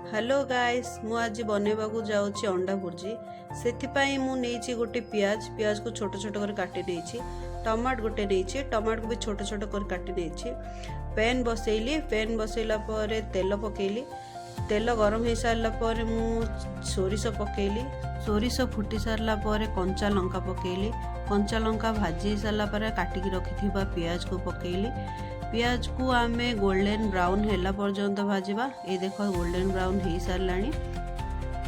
Hello guys मु आज बनैबा को जाऊँगी अंडा भुर्जी से मुझे गोटे पियाज पियाज को छोट छोट कर काटी नहीं टमाट गोटे नहीं टमाट को भी छोट छोट कर काटी नहीं पैन बसैली पैन बसैला तेल पकेली तेल गरम हो सारापर सोरिष पकेली सोरिष फुटी सारा कंचा लंका पकेली कंचा लंका भाजी सारापर काटिकी रखि पियाज को पकेली पियाज को आमे गोल्डन ब्राउन हैला पर्यंत भाजवा ये देख गोल्डन ब्राउन हो सारा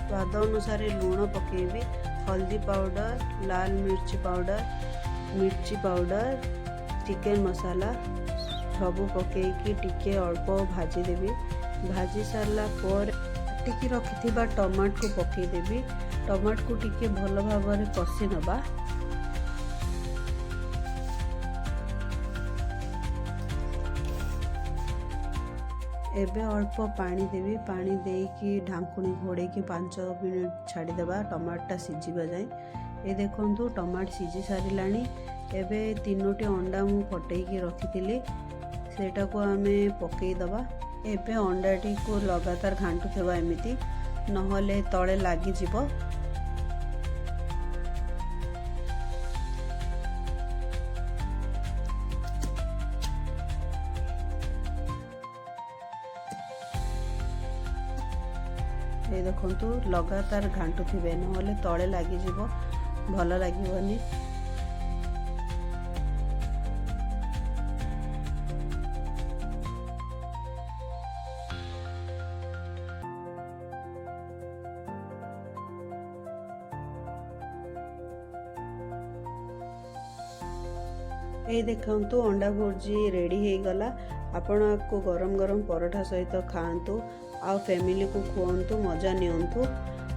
स्वाद अनुसार लूण पकेबी हल्दी पाउडर लाल मिर्ची पाउडर चिकन मसाला सबू पकईकी टिके अल्प भाजीदेवी भाजी सारा पर काटिकी रखि टमाट को पकईदेवी टमाट को टिके भल भाव कषि नबा एबे अल्प पानी देवी पानी देकी ढांकुणी घोड़े की 5 मिनट छाड़ीदेवा टमाटा सीझा जाए ये देखु टमाट सीझी सारा एबे 3टी अंडा मु फटैकी रखी सेटा को आमे पकईदबा एबे अंडाटी को लगातार घांटुवा एमती नहले तले लागिजिवो ये देखु लगातार घांटुवे ना तले लगिज भल लगे ये देखु अंडा भुर्जी रेडी हो गला आपण आपको गरम गरम परोठा सहित खातु आ फैमिली को खुआंतु मजा नियंतु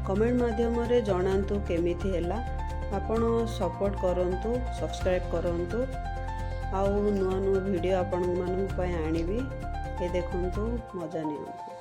कमेंट माध्यम रे जणांतु केमिथि हैला आपण सपोर्ट करंतु सब्सक्राइब करंतु आ नुआ नुआ वीडियो आपण मानन पय आनिबी ए देखंतु मजा नियंतु।